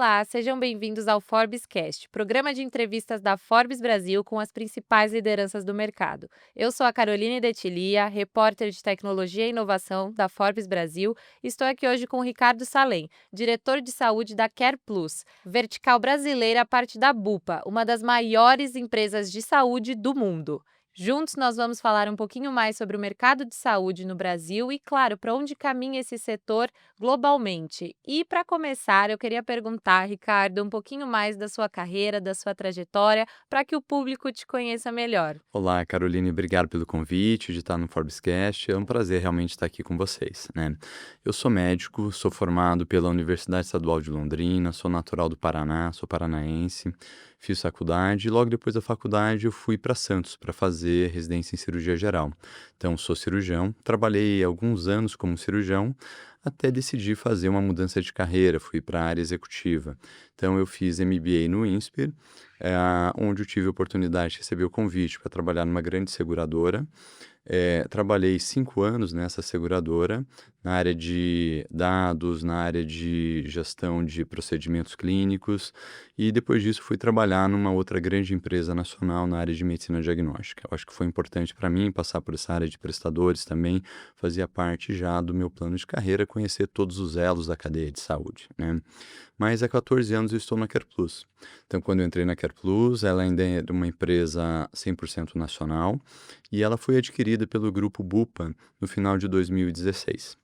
Olá, sejam bem-vindos ao Forbescast, programa de entrevistas da Forbes Brasil com as principais lideranças do mercado. Eu sou a Caroline Detilia, repórter de tecnologia e inovação da Forbes Brasil, e estou aqui hoje com o Ricardo Salem, diretor de saúde da CarePlus, vertical brasileira a parte da Bupa, uma das maiores empresas de saúde do mundo. Juntos nós vamos falar um pouquinho mais sobre o mercado de saúde no Brasil e, claro, para onde caminha esse setor globalmente. E para começar, eu queria perguntar, Ricardo, um pouquinho mais da sua carreira, da sua trajetória, para que o público te conheça melhor. Olá, Caroline, obrigado pelo convite de estar no Forbescast. É um prazer realmente estar aqui com vocês, né? Eu sou médico, sou formado pela Universidade Estadual de Londrina, sou natural do Paraná, sou paranaense, fiz faculdade e logo depois da faculdade eu fui para Santos para fazer residência em cirurgia geral. Então, sou cirurgião, trabalhei alguns anos como cirurgião até decidir fazer uma mudança de carreira, fui para a área executiva. Então, eu fiz MBA no INSPER, onde eu tive a oportunidade de receber o convite para trabalhar numa grande seguradora. Trabalhei 5 anos nessa seguradora, na área de dados, na área de gestão de procedimentos clínicos, e depois disso fui trabalhar numa outra grande empresa nacional na área de medicina diagnóstica. Eu acho que foi importante para mim passar por essa área de prestadores também, fazia parte já do meu plano de carreira, conhecer todos os elos da cadeia de saúde, né? Mas há 14 anos eu estou na CarePlus. Então, quando eu entrei na CarePlus, ela ainda era uma empresa 100% nacional e ela foi adquirida pelo grupo Bupa no final de 2016.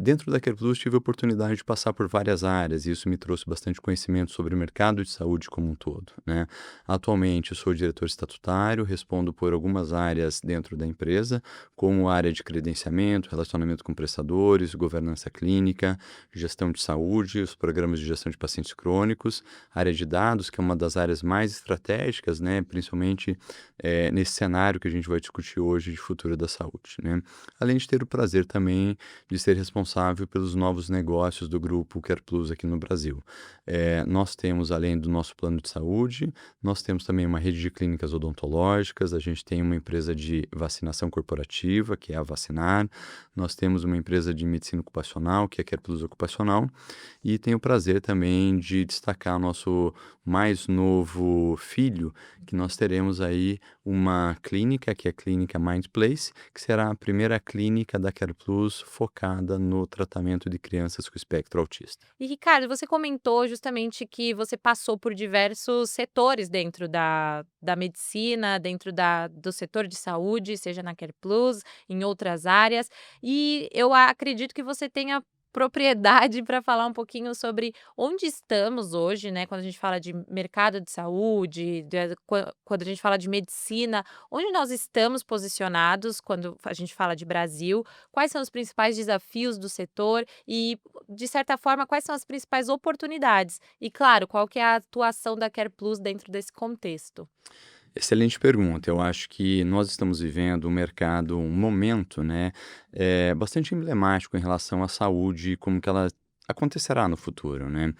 Dentro da CarePlus tive a oportunidade de passar por várias áreas e isso me trouxe bastante conhecimento sobre o mercado de saúde como um todo, né? Atualmente eu sou diretor estatutário, respondo por algumas áreas dentro da empresa, como a área de credenciamento, relacionamento com prestadores, governança clínica, gestão de saúde, os programas de gestão de pacientes crônicos, área de dados, que é uma das áreas mais estratégicas, né? Principalmente nesse cenário que a gente vai discutir hoje de futuro da saúde, né? Além de ter o prazer também de ser responsável pelos novos negócios do grupo CarePlus aqui no Brasil. Nós temos, além do nosso plano de saúde, nós temos também uma rede de clínicas odontológicas, a gente tem uma empresa de vacinação corporativa, que é a Vacinar, nós temos uma empresa de medicina ocupacional, que é a CarePlus Ocupacional, e tenho o prazer também de destacar o nosso mais novo filho, que nós teremos aí uma clínica, que é a Clínica Mindplace, que será a primeira clínica da CarePlus focada no tratamento de crianças com espectro autista. E, Ricardo, você comentou justamente que você passou por diversos setores dentro da medicina, dentro do setor de saúde, seja na CarePlus, em outras áreas, e eu acredito que você tenha propriedade para falar um pouquinho sobre onde estamos hoje, né, quando a gente fala de mercado de saúde, quando a gente fala de medicina, onde nós estamos posicionados quando a gente fala de Brasil, quais são os principais desafios do setor e, de certa forma, quais são as principais oportunidades? E, claro, qual que é a atuação da CarePlus dentro desse contexto? Excelente pergunta. Eu acho que nós estamos vivendo um mercado, um momento, né, bastante emblemático em relação à saúde e como que ela acontecerá no futuro, né?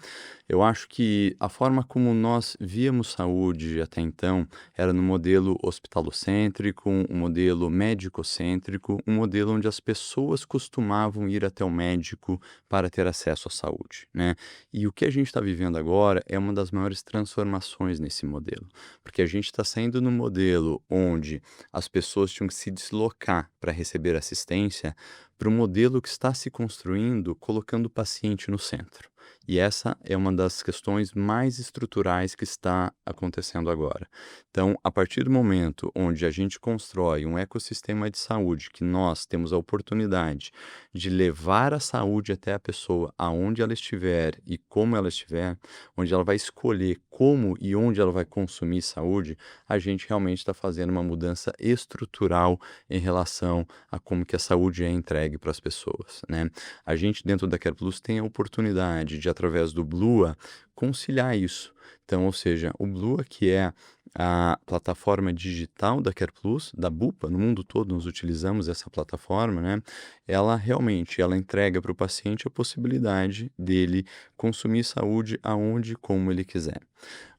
Eu acho que a forma como nós víamos saúde até então era no modelo hospitalocêntrico, um modelo médico-cêntrico, um modelo onde as pessoas costumavam ir até o médico para ter acesso à saúde, né? E o que a gente está vivendo agora é uma das maiores transformações nesse modelo. Porque a gente está saindo no modelo onde as pessoas tinham que se deslocar para receber assistência, para um modelo que está se construindo colocando o paciente no centro. E essa é uma das questões mais estruturais que está acontecendo agora. Então, a partir do momento onde a gente constrói um ecossistema de saúde, que nós temos a oportunidade de levar a saúde até a pessoa, aonde ela estiver e como ela estiver, onde ela vai escolher como e onde ela vai consumir saúde, a gente realmente está fazendo uma mudança estrutural em relação a como que a saúde é entregue para as pessoas, né? A gente dentro da CarePlus tem a oportunidade de, através do Blua, conciliar isso. Então, ou seja, o Blua, que é a plataforma digital da CarePlus, da Bupa, no mundo todo nós utilizamos essa plataforma, né? Ela realmente, ela entrega para o paciente a possibilidade dele consumir saúde aonde e como ele quiser.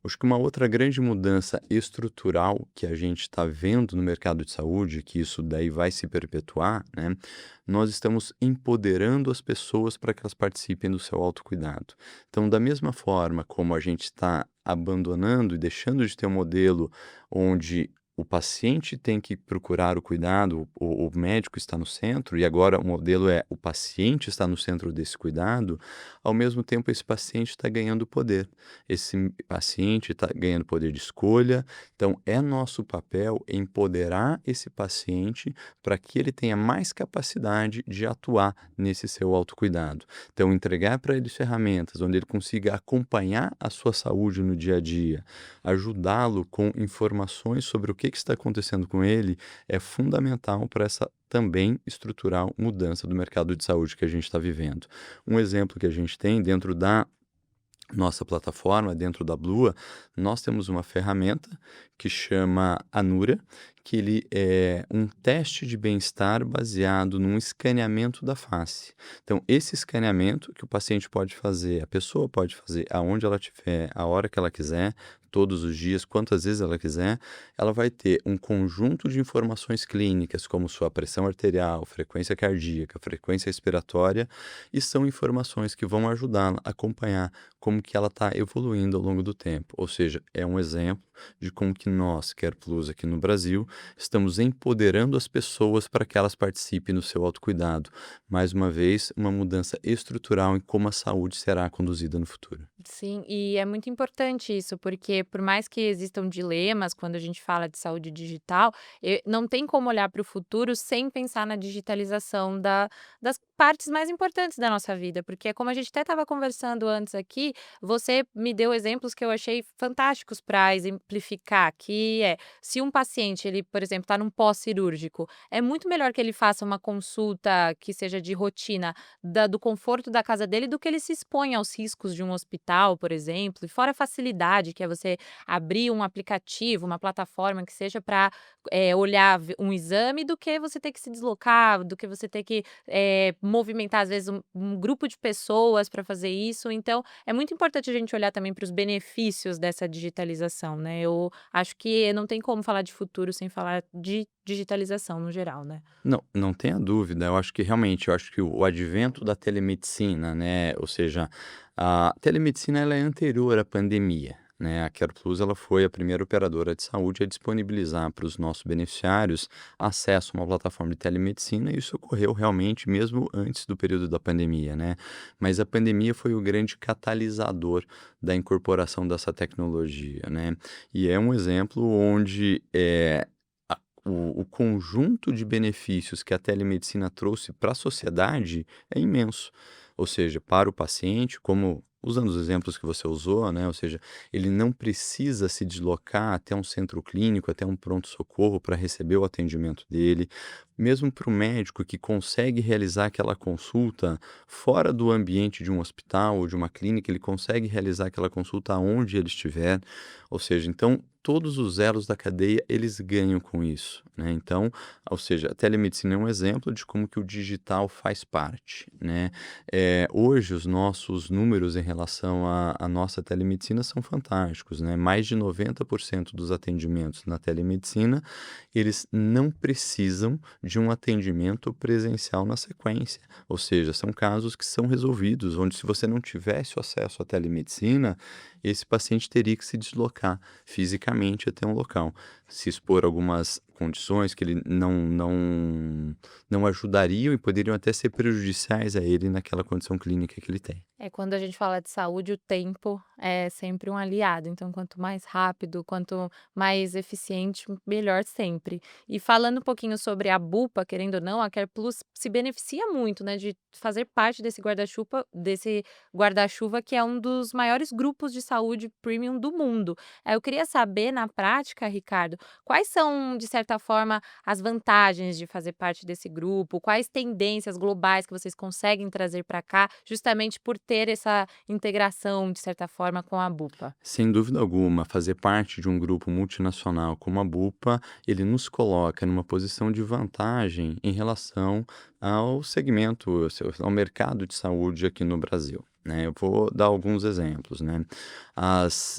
Acho que uma outra grande mudança estrutural que a gente está vendo no mercado de saúde, que isso daí vai se perpetuar, né? Nós estamos empoderando as pessoas para que elas participem do seu autocuidado. Então, da mesma forma forma como a gente está abandonando e deixando de ter um modelo onde o paciente tem que procurar o cuidado, o médico está no centro, e agora o modelo é o paciente está no centro desse cuidado, ao mesmo tempo esse paciente está ganhando poder. Esse paciente está ganhando poder de escolha, então é nosso papel empoderar esse paciente para que ele tenha mais capacidade de atuar nesse seu autocuidado. Então, entregar para ele ferramentas onde ele consiga acompanhar a sua saúde no dia a dia, ajudá-lo com informações sobre o que está acontecendo com ele, é fundamental para essa também estrutural mudança do mercado de saúde que a gente está vivendo. Um exemplo que a gente tem dentro da nossa plataforma, dentro da Blua, nós temos uma ferramenta que chama Anura, que ele é um teste de bem-estar baseado num escaneamento da face. Então, esse escaneamento que o paciente pode fazer, a pessoa pode fazer aonde ela estiver, a hora que ela quiser, todos os dias, quantas vezes ela quiser, ela vai ter um conjunto de informações clínicas, como sua pressão arterial, frequência cardíaca, frequência respiratória, e são informações que vão ajudá-la a acompanhar como que ela está evoluindo ao longo do tempo. Ou seja, é um exemplo de como que nós, Care Plus aqui no Brasil, estamos empoderando as pessoas para que elas participem no seu autocuidado. Mais uma vez, uma mudança estrutural em como a saúde será conduzida no futuro. Sim, e é muito importante isso, porque por mais que existam dilemas quando a gente fala de saúde digital, não tem como olhar para o futuro sem pensar na digitalização das partes mais importantes da nossa vida, porque como a gente até estava conversando antes aqui, você me deu exemplos que eu achei fantásticos para exemplificar, que é, se um paciente, ele, por exemplo, está num pós-cirúrgico, é muito melhor que ele faça uma consulta que seja de rotina do conforto da casa dele do que ele se expõe aos riscos de um hospital, por exemplo, e fora a facilidade que é você abrir um aplicativo, uma plataforma que seja para olhar um exame, do que você ter que se deslocar, do que você ter que movimentar, às vezes, um grupo de pessoas para fazer isso. Então, é muito importante a gente olhar também para os benefícios dessa digitalização, né? Eu acho que não tem como falar de futuro sem falar de digitalização no geral, né? Não, não tenha dúvida. Eu acho que realmente, eu acho que o advento da telemedicina, né, ou seja, a telemedicina ela é anterior à pandemia, né? A Care Plus ela foi a primeira operadora de saúde a disponibilizar para os nossos beneficiários acesso a uma plataforma de telemedicina, e isso ocorreu realmente mesmo antes do período da pandemia, né? Mas a pandemia foi o grande catalisador da incorporação dessa tecnologia, né? E é um exemplo onde o conjunto de benefícios que a telemedicina trouxe para a sociedade é imenso. Ou seja, para o paciente, como usando os exemplos que você usou, né? Ou seja, ele não precisa se deslocar até um centro clínico, até um pronto-socorro para receber o atendimento dele. Mesmo para o médico que consegue realizar aquela consulta fora do ambiente de um hospital ou de uma clínica, ele consegue realizar aquela consulta onde ele estiver. Ou seja, então todos os elos da cadeia, eles ganham com isso, né? Então, ou seja, a telemedicina é um exemplo de como que o digital faz parte, né? Hoje os nossos números em relação à nossa telemedicina são fantásticos, né? Mais de 90% dos atendimentos na telemedicina, eles não precisam de um atendimento presencial na sequência. Ou seja, são casos que são resolvidos, onde se você não tivesse o acesso à telemedicina, esse paciente teria que se deslocar fisicamente até um local, se expor a algumas condições que ele não ajudariam e poderiam até ser prejudiciais a ele naquela condição clínica que ele tem. Quando a gente fala de saúde, o tempo é sempre um aliado, então quanto mais rápido, quanto mais eficiente, melhor sempre. E falando um pouquinho sobre a Bupa, querendo ou não, a CarePlus se beneficia muito, né, de fazer parte desse guarda-chuva que é um dos maiores grupos de saúde premium do mundo. Eu queria saber, na prática, Ricardo, quais são, de certa forma, as vantagens de fazer parte desse grupo? Quais tendências globais que vocês conseguem trazer para cá, justamente por ter essa integração, de certa forma, com a Bupa? Sem dúvida alguma, fazer parte de um grupo multinacional como a Bupa, ele nos coloca numa posição de vantagem em relação ao segmento, ao mercado de saúde aqui no Brasil, né? Eu vou dar alguns exemplos, né?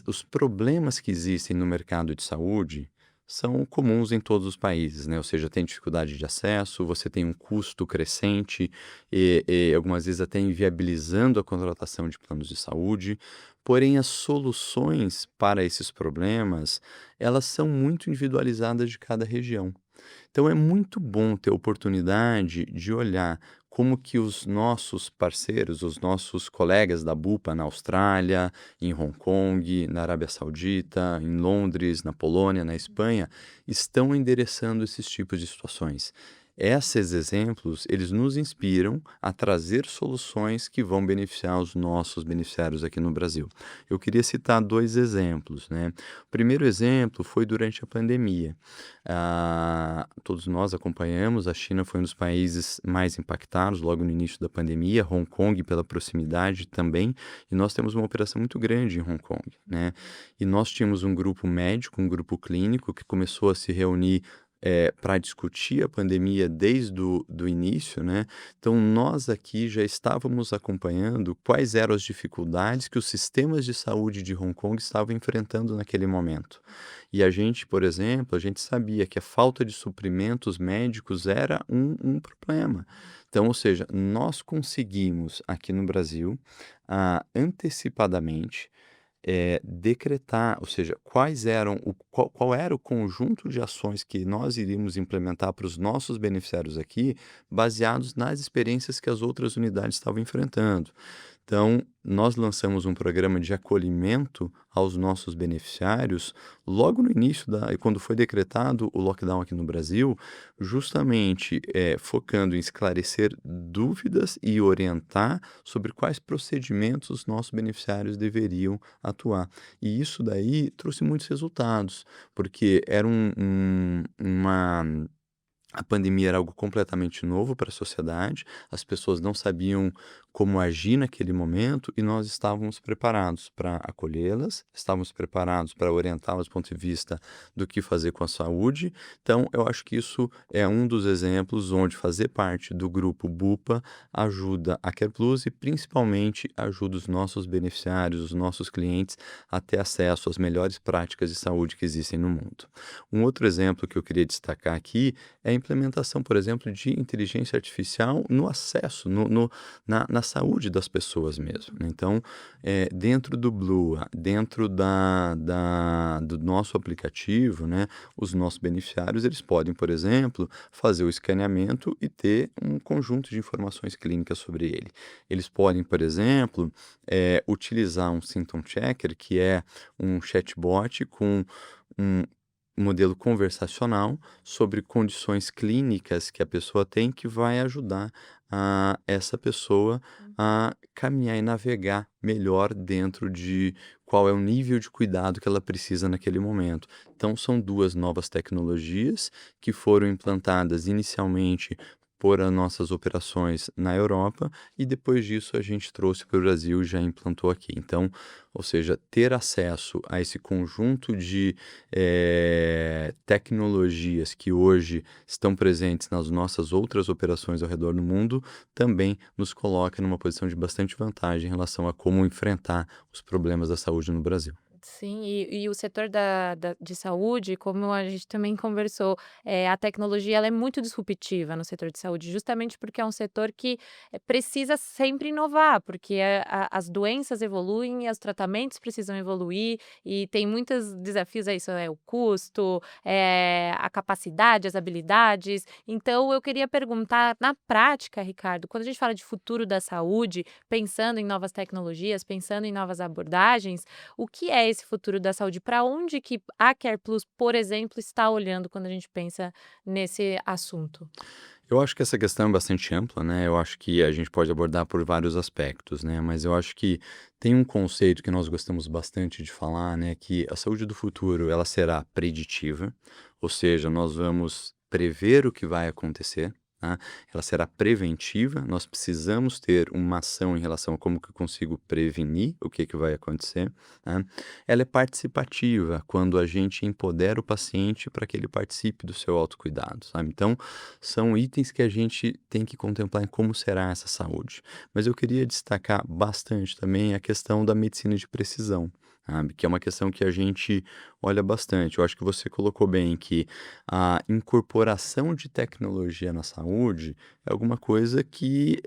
Os problemas que existem no mercado de saúde são comuns em todos os países, né? Ou seja, tem dificuldade de acesso, você tem um custo crescente e algumas vezes até inviabilizando a contratação de planos de saúde. Porém, as soluções para esses problemas, elas são muito individualizadas de cada região. Então é muito bom ter a oportunidade de olhar como que os nossos parceiros, os nossos colegas da BUPA na Austrália, em Hong Kong, na Arábia Saudita, em Londres, na Polônia, na Espanha, estão endereçando esses tipos de situações. Esses exemplos, eles nos inspiram a trazer soluções que vão beneficiar os nossos beneficiários aqui no Brasil. Eu queria citar 2 exemplos, né. O primeiro exemplo foi durante a pandemia. Todos nós acompanhamos, a China foi um dos países mais impactados logo no início da pandemia, Hong Kong pela proximidade também, e nós temos uma operação muito grande em Hong Kong, né. E nós tínhamos um grupo médico, um grupo clínico que começou a se reunir, para discutir a pandemia desde o do início, né. Então nós aqui já estávamos acompanhando quais eram as dificuldades que os sistemas de saúde de Hong Kong estavam enfrentando naquele momento. E a gente, por exemplo, a gente sabia que a falta de suprimentos médicos era um problema. Então, ou seja, nós conseguimos aqui no Brasil, antecipadamente, decretar, ou seja, quais eram qual era o conjunto de ações que nós iríamos implementar para os nossos beneficiários aqui, baseados nas experiências que as outras unidades estavam enfrentando. Então, nós lançamos um programa de acolhimento aos nossos beneficiários logo no início quando foi decretado o lockdown aqui no Brasil, justamente, focando em esclarecer dúvidas e orientar sobre quais procedimentos os nossos beneficiários deveriam atuar. E isso daí trouxe muitos resultados, porque era a pandemia era algo completamente novo para a sociedade, as pessoas não sabiam como agir naquele momento e nós estávamos preparados para acolhê-las, estávamos preparados para orientá-las do ponto de vista do que fazer com a saúde. Então, eu acho que isso é um dos exemplos onde fazer parte do grupo BUPA ajuda a CarePlus e principalmente ajuda os nossos beneficiários, os nossos clientes a ter acesso às melhores práticas de saúde que existem no mundo. Um outro exemplo que eu queria destacar aqui é a implementação, por exemplo, de inteligência artificial no acesso, na saúde das pessoas mesmo, né. Então, dentro do Blue, dentro do nosso aplicativo, né, os nossos beneficiários, eles podem, por exemplo, fazer o escaneamento e ter um conjunto de informações clínicas sobre ele. Eles podem, por exemplo, utilizar um symptom checker, que é um chatbot com um modelo conversacional sobre condições clínicas que a pessoa tem, que vai ajudar essa pessoa a caminhar e navegar melhor dentro de qual é o nível de cuidado que ela precisa naquele momento. Então, são 2 novas tecnologias que foram implantadas inicialmente por as nossas operações na Europa e depois disso a gente trouxe para o Brasil e já implantou aqui. Então, ou seja, ter acesso a esse conjunto de tecnologias que hoje estão presentes nas nossas outras operações ao redor do mundo, também nos coloca numa posição de bastante vantagem em relação a como enfrentar os problemas da saúde no Brasil. Sim, e o setor de saúde, como a gente também conversou, a tecnologia ela é muito disruptiva no setor de saúde, justamente porque é um setor que, precisa sempre inovar, porque as doenças evoluem e os tratamentos precisam evoluir, e tem muitos desafios, é isso, é o custo, a capacidade, as habilidades. Então eu queria perguntar, na prática, Ricardo, quando a gente fala de futuro da saúde, pensando em novas tecnologias, pensando em novas abordagens, o que é esse futuro da saúde? Para onde que a CarePlus, por exemplo, está olhando quando a gente pensa nesse assunto? Eu acho que essa questão é bastante ampla, né, eu acho que a gente pode abordar por vários aspectos, né, mas eu acho que tem um conceito que nós gostamos bastante de falar, né, que a saúde do futuro ela será preditiva, ou seja, nós vamos prever o que vai acontecer, tá, ela será preventiva, nós precisamos ter uma ação em relação a como que eu consigo prevenir o que que vai acontecer, tá. Ela é participativa, quando a gente empodera o paciente para que ele participe do seu autocuidado, sabe. Então, são itens que a gente tem que contemplar em como será essa saúde. Mas eu queria destacar bastante também a questão da medicina de precisão, sabe, que é uma questão que a gente olha bastante. Eu acho que você colocou bem que a incorporação de tecnologia na saúde é alguma coisa que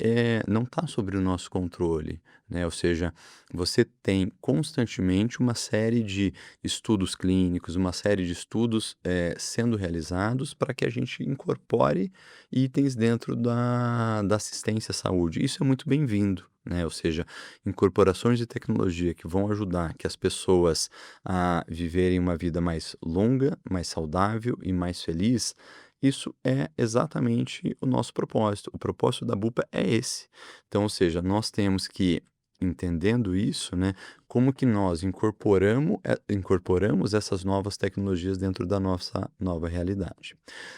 não está sobre o nosso controle, né? Ou seja, você tem constantemente uma série de estudos clínicos, uma série de estudos sendo realizados para que a gente incorpore itens dentro da assistência à saúde. Isso é muito bem-vindo, né? Ou seja, incorporações de tecnologia que vão ajudar que as pessoas a viverem uma vida mais longa, mais saudável e mais feliz. Isso é exatamente o nosso propósito. O propósito da BUPA é esse. Então, ou seja, nós temos que, entendendo isso, né, como que nós incorporamos essas novas tecnologias dentro da nossa nova realidade.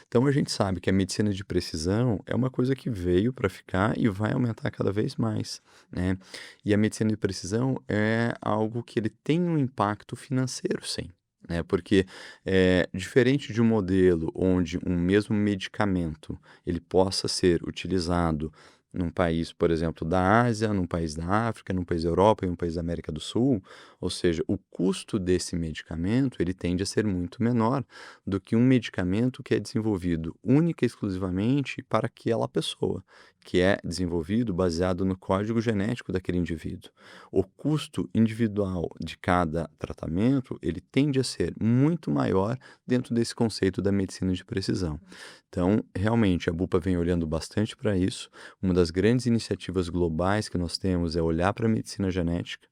Então, a gente sabe que a medicina de precisão é uma coisa que veio para ficar e vai aumentar cada vez mais, né? E a medicina de precisão é algo que ele tem um impacto financeiro, sim. Né? Porque diferente de um modelo onde um mesmo medicamento ele possa ser utilizado num país, por exemplo, da Ásia, num país da África, num país da Europa e num país da América do Sul, ou seja, o custo desse medicamento ele tende a ser muito menor do que um medicamento que é desenvolvido única e exclusivamente para aquela pessoa, que é desenvolvido baseado no código genético daquele indivíduo. O custo individual de cada tratamento, ele tende a ser muito maior dentro desse conceito da medicina de precisão. Então, realmente, a BUPA vem olhando bastante para isso. Uma das grandes iniciativas globais que nós temos é olhar para a medicina genética.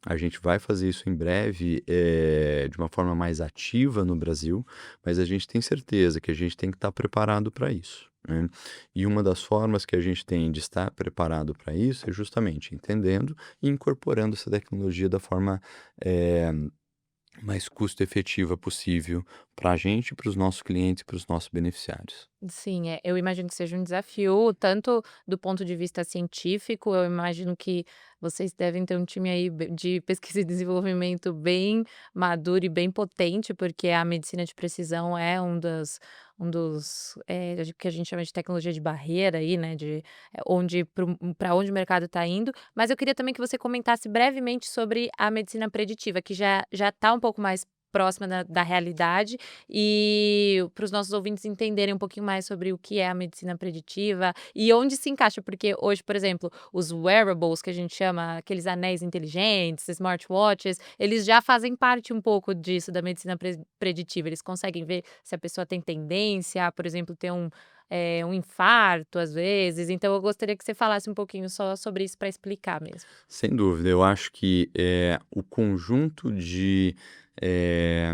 A gente vai fazer isso em breve, de uma forma mais ativa no Brasil, mas a gente tem certeza que a gente tem que estar preparado para isso, né? E uma das formas que a gente tem de estar preparado para isso é justamente entendendo e incorporando essa tecnologia da forma, eh, mais custo efetiva possível para a gente, para os nossos clientes e para os nossos beneficiários. Sim, eu imagino que seja um desafio, tanto do ponto de vista científico, eu imagino que vocês devem ter um time aí de pesquisa e desenvolvimento bem maduro e bem potente, porque a medicina de precisão é que a gente chama de tecnologia de barreira aí, né, onde para onde o mercado está indo. Mas eu queria também que você comentasse brevemente sobre a medicina preditiva, que já está um pouco mais próxima da realidade, e para os nossos ouvintes entenderem um pouquinho mais sobre o que é a medicina preditiva e onde se encaixa, porque hoje, por exemplo, os wearables que a gente chama, aqueles anéis inteligentes, smartwatches, eles já fazem parte um pouco disso da medicina preditiva. Eles conseguem ver se a pessoa tem tendência a, por exemplo, ter um infarto às vezes. Então eu gostaria que você falasse um pouquinho só sobre isso para explicar mesmo. Sem dúvida, eu acho que o conjunto de eh,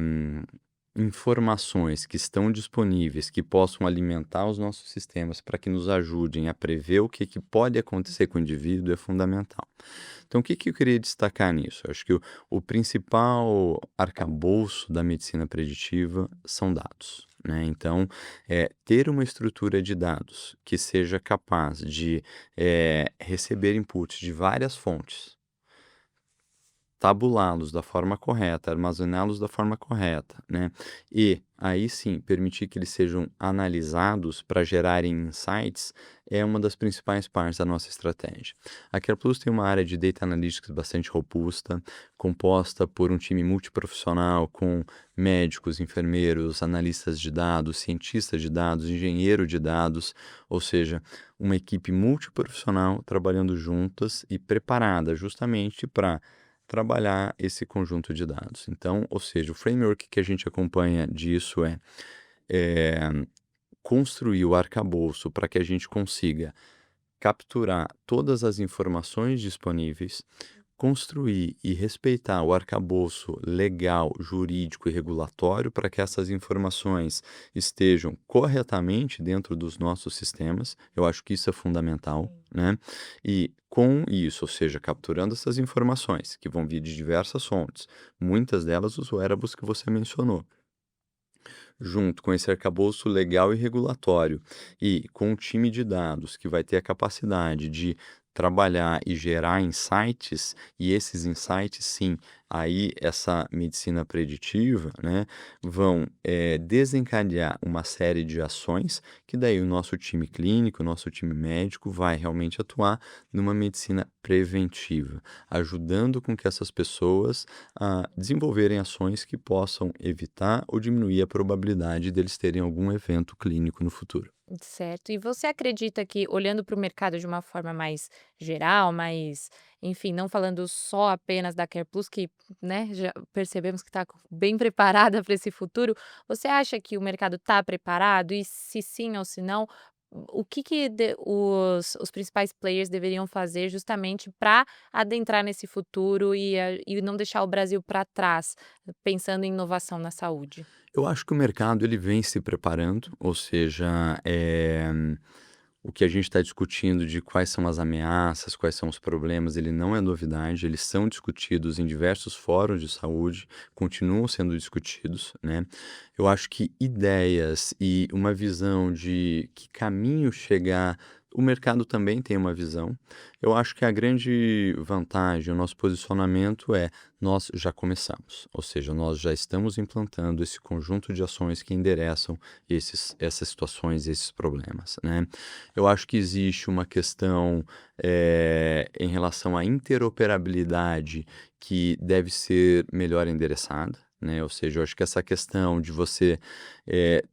informações que estão disponíveis, que possam alimentar os nossos sistemas para que nos ajudem a prever o que pode acontecer com o indivíduo é fundamental. Então, o que eu queria destacar nisso? Eu acho que o principal arcabouço da medicina preditiva são dados. Né? Então, ter uma estrutura de dados que seja capaz de receber inputs de várias fontes, tabulá-los da forma correta, armazená-los da forma correta, né? E aí sim, permitir que eles sejam analisados para gerarem insights é uma das principais partes da nossa estratégia. A CarePlus tem uma área de Data Analytics bastante robusta, composta por um time multiprofissional com médicos, enfermeiros, analistas de dados, cientistas de dados, engenheiro de dados, ou seja, uma equipe multiprofissional trabalhando juntas e preparada justamente para trabalhar esse conjunto de dados. Então, ou seja, o framework que a gente acompanha disso é construir o arcabouço para que a gente consiga capturar todas as informações disponíveis, construir e respeitar o arcabouço legal, jurídico e regulatório para que essas informações estejam corretamente dentro dos nossos sistemas. Eu acho que isso é fundamental, né? E com isso, ou seja, capturando essas informações que vão vir de diversas fontes, muitas delas os wearables que você mencionou, junto com esse arcabouço legal e regulatório e com o time de dados que vai ter a capacidade de trabalhar e gerar insights, e esses insights, sim, aí essa medicina preditiva, né, vão desencadear uma série de ações que daí o nosso time clínico, o nosso time médico vai realmente atuar numa medicina preventiva, ajudando com que essas pessoas a desenvolverem ações que possam evitar ou diminuir a probabilidade deles terem algum evento clínico no futuro. Certo. E você acredita que, olhando para o mercado de uma forma mais geral, mais, enfim, não falando só apenas da CarePlus, que, né, já percebemos que está bem preparada para esse futuro, você acha que o mercado está preparado? E se sim ou se não, o que, os principais players deveriam fazer justamente para adentrar nesse futuro e não deixar o Brasil para trás, pensando em inovação na saúde? Eu acho que o mercado ele vem se preparando, ou seja, o que a gente está discutindo de quais são as ameaças, quais são os problemas, ele não é novidade, eles são discutidos em diversos fóruns de saúde, continuam sendo discutidos, né? Eu acho que ideias e uma visão de que caminho chegar, o mercado também tem uma visão. Eu acho que a grande vantagem, o nosso posicionamento é nós já começamos, ou seja, nós já estamos implantando esse conjunto de ações que endereçam essas situações, esses problemas, né? Eu acho que existe uma questão em relação à interoperabilidade que deve ser melhor endereçada, né? Ou seja, eu acho que essa questão de você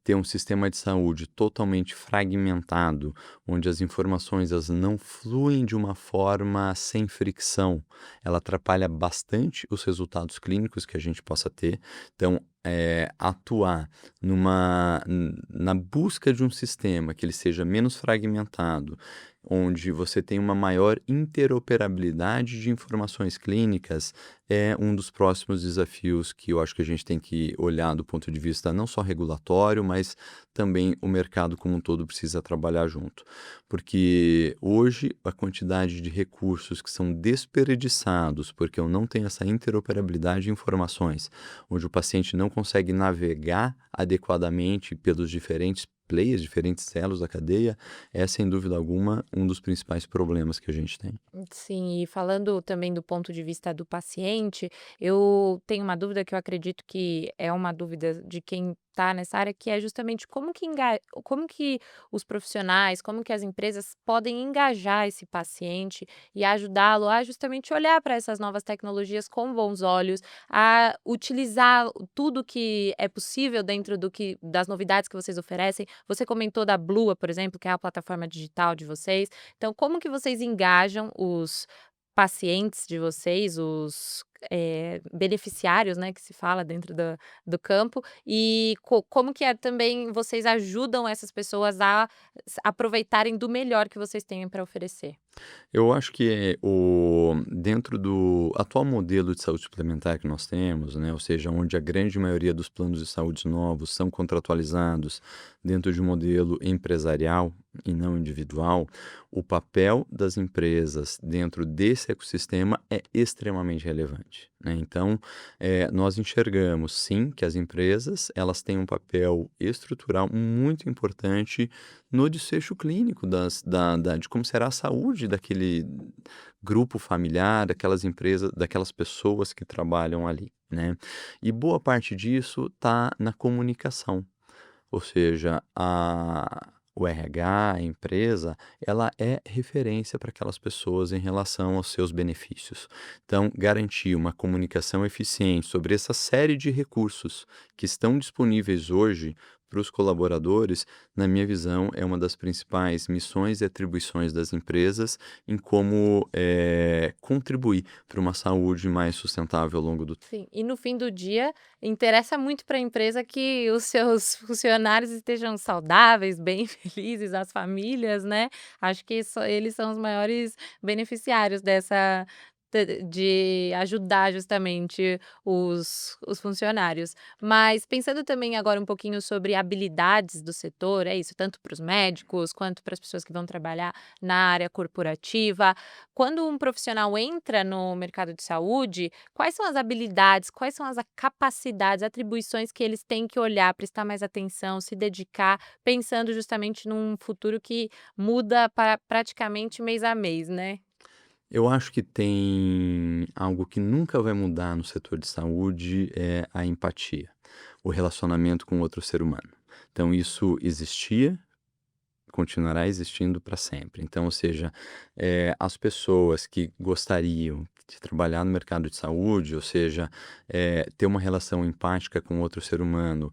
ter um sistema de saúde totalmente fragmentado, onde as informações elas não fluem de uma forma sem fricção, ela atrapalha bastante os resultados clínicos que a gente possa ter. Então, atuar na busca de um sistema que ele seja menos fragmentado, onde você tem uma maior interoperabilidade de informações clínicas, é um dos próximos desafios que eu acho que a gente tem que olhar do ponto de vista não só regulatório, mas também o mercado como um todo precisa trabalhar junto. Porque hoje a quantidade de recursos que são desperdiçados porque eu não tenho essa interoperabilidade de informações, onde o paciente não consegue navegar adequadamente pelos diferentes players, diferentes elos da cadeia, é sem dúvida alguma um dos principais problemas que a gente tem. Sim, e falando também do ponto de vista do paciente, eu tenho uma dúvida que eu acredito que é uma dúvida de quem está nessa área, que é justamente como que os profissionais, como que as empresas podem engajar esse paciente e ajudá-lo a justamente olhar para essas novas tecnologias com bons olhos, a utilizar tudo que é possível dentro das novidades que vocês oferecem. Você comentou da Blua, por exemplo, que é a plataforma digital de vocês. Então, como que vocês engajam os pacientes de vocês, os, beneficiários, né, que se fala dentro do campo, e como que é também vocês ajudam essas pessoas a aproveitarem do melhor que vocês têm para oferecer? Eu acho que dentro do atual modelo de saúde suplementar que nós temos, né, ou seja, onde a grande maioria dos planos de saúde novos são contratualizados dentro de um modelo empresarial e não individual, o papel das empresas dentro desse ecossistema é extremamente relevante, né? Então, nós enxergamos sim que as empresas elas têm um papel estrutural muito importante no desfecho clínico de como será a saúde daquele grupo familiar, daquelas empresas, daquelas pessoas que trabalham ali, né? E boa parte disso está na comunicação, ou seja, o RH, a empresa, ela é referência para aquelas pessoas em relação aos seus benefícios. Então, garantir uma comunicação eficiente sobre essa série de recursos que estão disponíveis hoje para os colaboradores, na minha visão, é uma das principais missões e atribuições das empresas em como contribuir para uma saúde mais sustentável ao longo do tempo. Sim, e no fim do dia, interessa muito para a empresa que os seus funcionários estejam saudáveis, bem felizes, as famílias, né. Acho que eles são os maiores beneficiários dessa de ajudar justamente os funcionários. Mas pensando também agora um pouquinho sobre habilidades do setor, é isso, tanto para os médicos quanto para as pessoas que vão trabalhar na área corporativa. Quando um profissional entra no mercado de saúde, quais são as habilidades, quais são as capacidades, atribuições que eles têm que olhar, prestar mais atenção, se dedicar, pensando justamente num futuro que muda praticamente mês a mês, né? Eu acho que tem algo que nunca vai mudar no setor de saúde, é a empatia, o relacionamento com outro ser humano. Então isso existia, continuará existindo para sempre. Então, ou seja, as pessoas que gostariam de trabalhar no mercado de saúde, ou seja, ter uma relação empática com outro ser humano,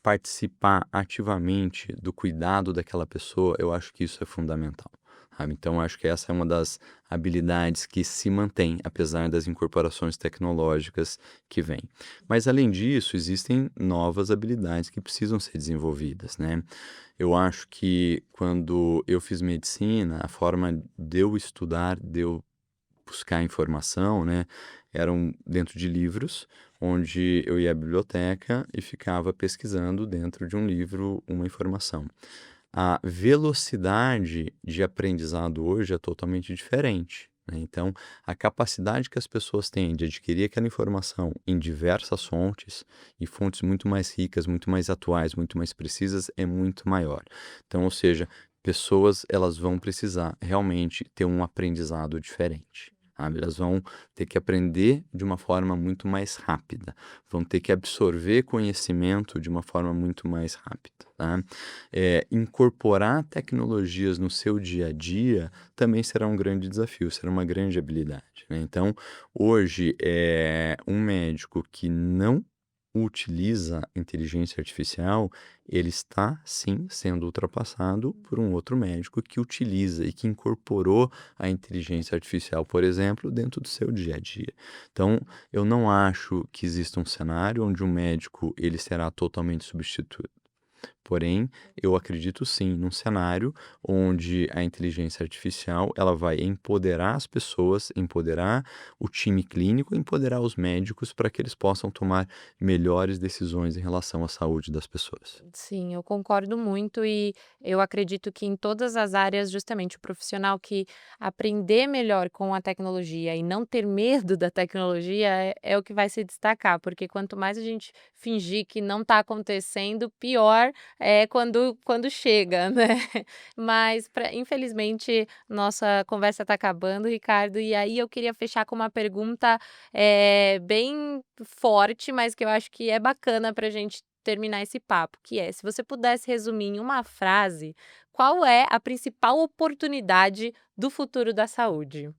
participar ativamente do cuidado daquela pessoa, eu acho que isso é fundamental, sabe. Então eu acho que essa é uma das habilidades que se mantém, apesar das incorporações tecnológicas que vêm. Mas além disso, existem novas habilidades que precisam ser desenvolvidas, né. Eu acho que quando eu fiz medicina, a forma de eu estudar, de eu buscar informação, né, eram dentro de livros, onde eu ia à biblioteca e ficava pesquisando dentro de um livro uma informação. A velocidade de aprendizado hoje é totalmente diferente, né, então a capacidade que as pessoas têm de adquirir aquela informação em diversas fontes, e fontes muito mais ricas, muito mais atuais, muito mais precisas, é muito maior. Então, ou seja, pessoas elas vão precisar realmente ter um aprendizado diferente, sabe, elas vão ter que aprender de uma forma muito mais rápida, vão ter que absorver conhecimento de uma forma muito mais rápida, tá. Incorporar tecnologias no seu dia a dia também será um grande desafio, será uma grande habilidade, né. Então, hoje, um médico que não utiliza inteligência artificial, ele está sim sendo ultrapassado por um outro médico que utiliza e que incorporou a inteligência artificial, por exemplo, dentro do seu dia a dia. Então, eu não acho que exista um cenário onde um médico ele será totalmente substituído. Porém, eu acredito sim num cenário onde a inteligência artificial ela vai empoderar as pessoas, empoderar o time clínico, empoderar os médicos para que eles possam tomar melhores decisões em relação à saúde das pessoas. Sim, eu concordo muito e eu acredito que em todas as áreas, justamente o profissional que aprender melhor com a tecnologia e não ter medo da tecnologia é o que vai se destacar, porque quanto mais a gente fingir que não está acontecendo, pior é quando chega, né? Mas, infelizmente, nossa conversa está acabando, Ricardo, e aí eu queria fechar com uma pergunta bem forte, mas que eu acho que é bacana para a gente terminar esse papo, que é, se você pudesse resumir em uma frase, qual é a principal oportunidade do futuro da saúde?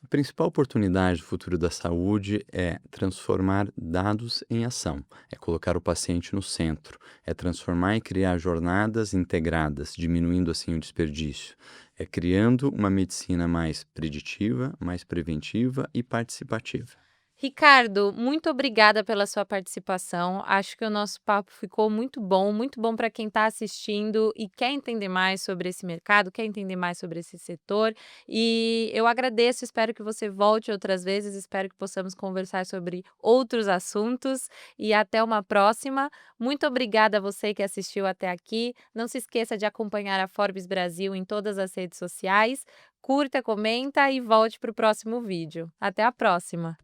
A principal oportunidade do futuro da saúde é transformar dados em ação, é colocar o paciente no centro, é transformar e criar jornadas integradas, diminuindo assim o desperdício, é criando uma medicina mais preditiva, mais preventiva e participativa. Ricardo, muito obrigada pela sua participação. Acho que o nosso papo ficou muito bom para quem está assistindo e quer entender mais sobre esse mercado, quer entender mais sobre esse setor. E eu agradeço, espero que você volte outras vezes, espero que possamos conversar sobre outros assuntos e até uma próxima. Muito obrigada a você que assistiu até aqui. Não se esqueça de acompanhar a Forbes Brasil em todas as redes sociais. Curta, comenta e volte para o próximo vídeo. Até a próxima!